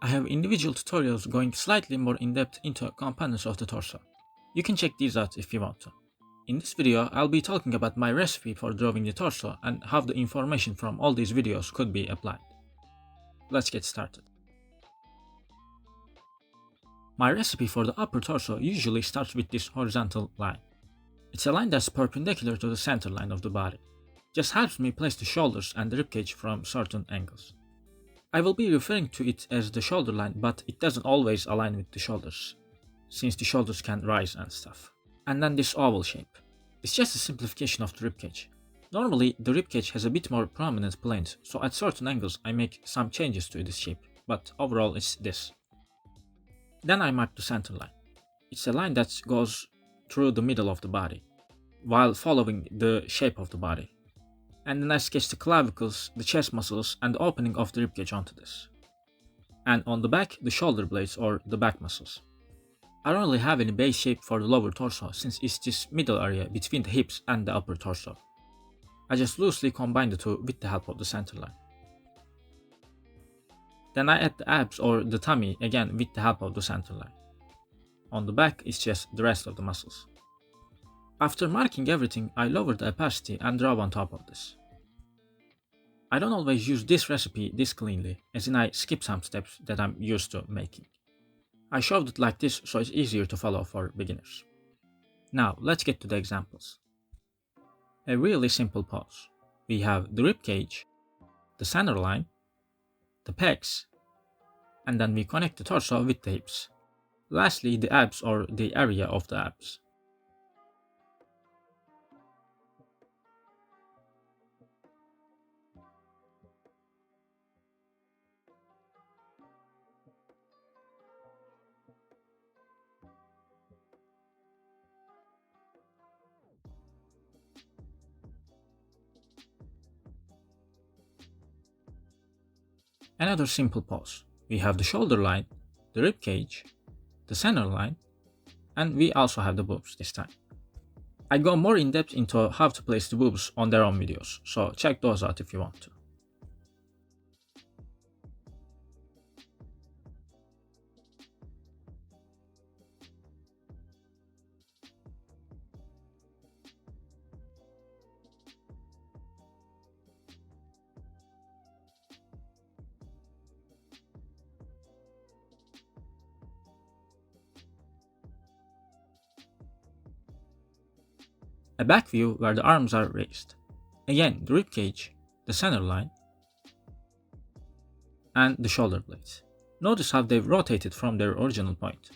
I have individual tutorials going slightly more in-depth into components of the torso. You can check these out if you want to. In this video, I'll be talking about my recipe for drawing the torso and how the information from all these videos could be applied. Let's get started. My recipe for the upper torso usually starts with this horizontal line. It's a line that's perpendicular to the center line of the body. Just helps me place the shoulders and the ribcage from certain angles. I will be referring to it as the shoulder line, but it doesn't always align with the shoulders, since the shoulders can rise and stuff. And then this oval shape. It's just a simplification of the ribcage. Normally, the ribcage has a bit more prominent planes, so at certain angles I make some changes to this shape, but overall it's this. Then I mark the center line. It's a line that goes through the middle of the body, while following the shape of the body. And then I sketch the clavicles, the chest muscles, and the opening of the ribcage onto this. And on the back, the shoulder blades or the back muscles. I don't really have any base shape for the lower torso since it's this middle area between the hips and the upper torso. I just loosely combine the two with the help of the center line. Then I add the abs or the tummy again with the help of the center line. On the back is just the rest of the muscles. After marking everything, I lower the opacity and draw on top of this. I don't always use this recipe this cleanly, as in I skip some steps that I'm used to making. I showed it like this so it's easier to follow for beginners. Now let's get to the examples. A really simple pose. We have the rib cage, the center line, the pecs, and then we connect the torso with the hips. Lastly, the abs or the area of the abs. Another simple pose. We have the shoulder line, the rib cage, the center line, and we also have the boobs this time. I go more in depth into how to place the boobs on their own videos, so check those out if you want to. A back view where the arms are raised. Again, the rib cage, the center line, and the shoulder blades. Notice how they've rotated from their original point.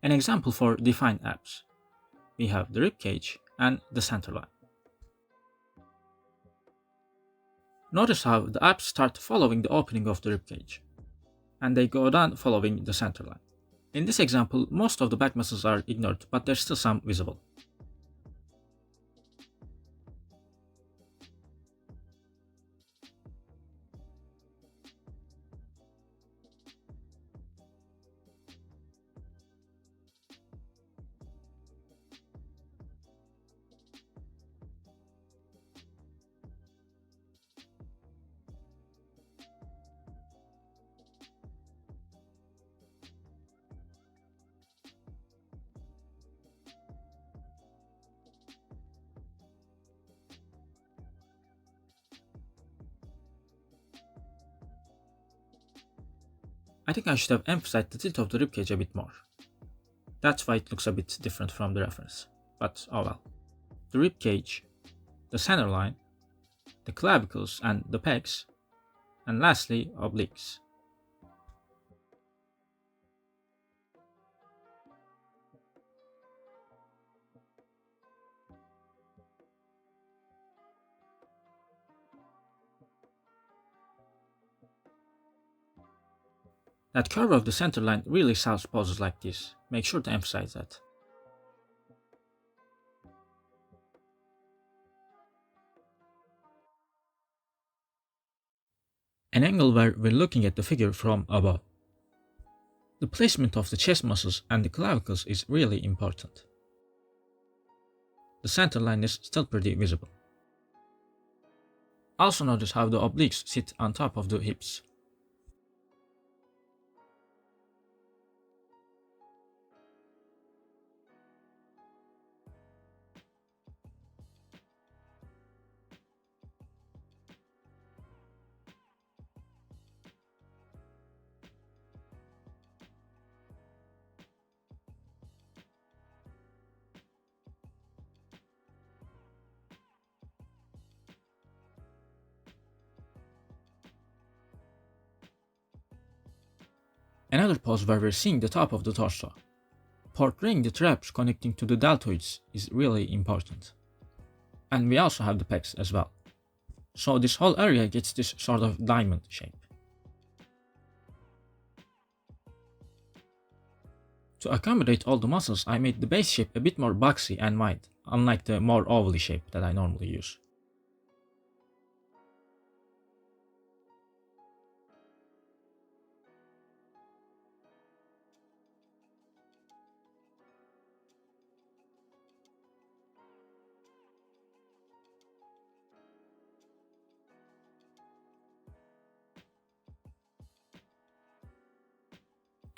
An example for defined abs. We have the rib cage and the center line. Notice how the abs start following the opening of the rib cage, and they go down following the center line. In this example, most of the back muscles are ignored, but there's still some visible. I think I should have emphasized the tilt of the ribcage a bit more. That's why it looks a bit different from the reference, but oh well. The ribcage, the center line, the clavicles and the pecs, and lastly obliques. That curve of the center line really sells poses like this. Make sure to emphasize that. an angle where we're looking at the figure from above. The placement of the chest muscles and the clavicles is really important. The center line is still pretty visible. Also notice how the obliques sit on top of the hips. Another pose where we're seeing the top of the torso. Portraying the traps connecting to the deltoids is really important. And we also have the pecs as well. So this whole area gets this sort of diamond shape. To accommodate all the muscles, I made the base shape a bit more boxy and wide, unlike the more ovally shape that I normally use.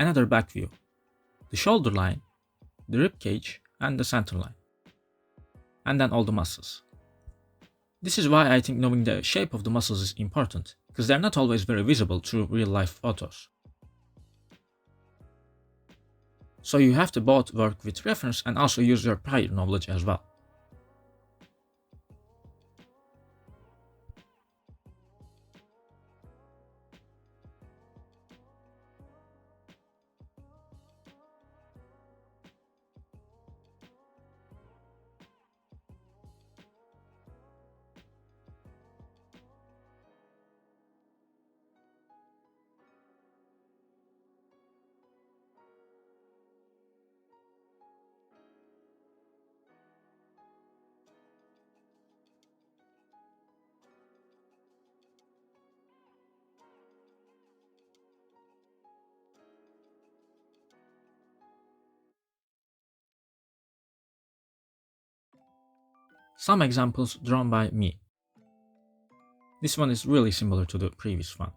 Another back view. The shoulder line, the rib cage, and the center line. And then all the muscles. This is why I think knowing the shape of the muscles is important, because they're not always very visible through real life photos. So you have to both work with reference and also use your prior knowledge as well. Some examples drawn by me. This one is really similar to the previous one.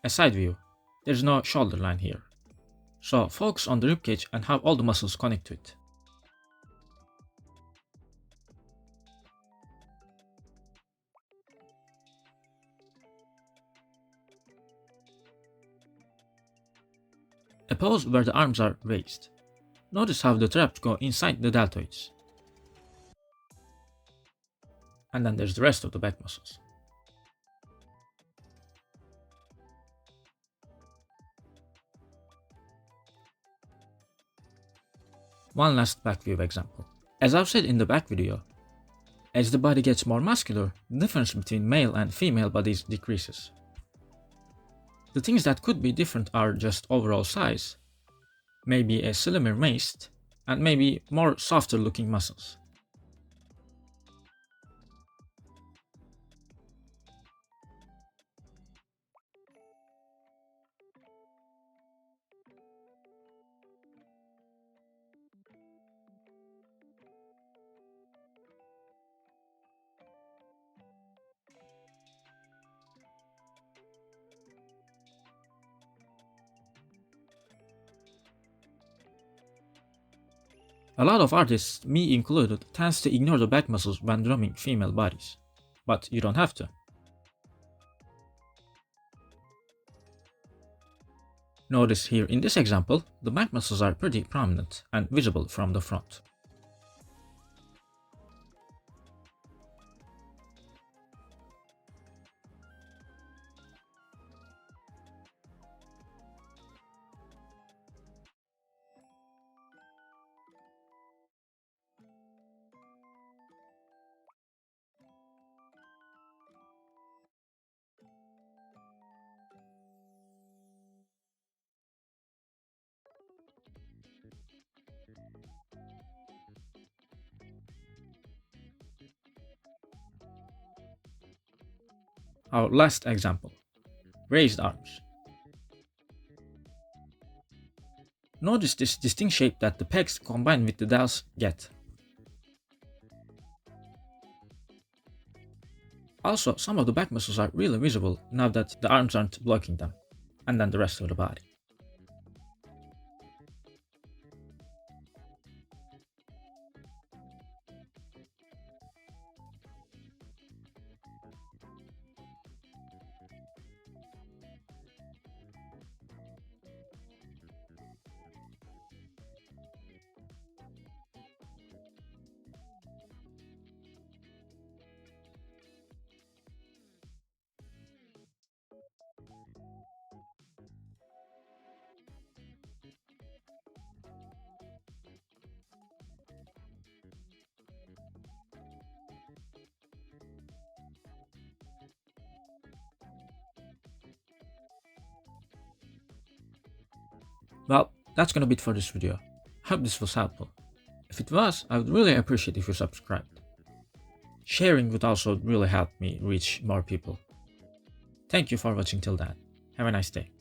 A side view. There's no shoulder line here. So focus on the ribcage and how all the muscles connect to it. A pose where the arms are raised. Notice how the traps go inside the deltoids. And then there's the rest of the back muscles. One last back view example. As I've said in the back video, as the body gets more muscular, the difference between male and female bodies decreases. The things that could be different are just overall size, maybe a slimmer waist, and maybe more softer looking muscles. A lot of artists, me included, tends to ignore the back muscles when drawing female bodies. But you don't have to. Notice here in this example, the back muscles are pretty prominent and visible from the front. Our last example, raised arms. Notice this distinct shape that the pegs combined with the dowels get. Also, some of the back muscles are really visible now that the arms aren't blocking them, and then the rest of the body. Well, that's gonna be it for this video. Hope this was helpful. If it was, I would really appreciate if you subscribed. Sharing would also really help me reach more people. Thank you for watching till then. Have a nice day.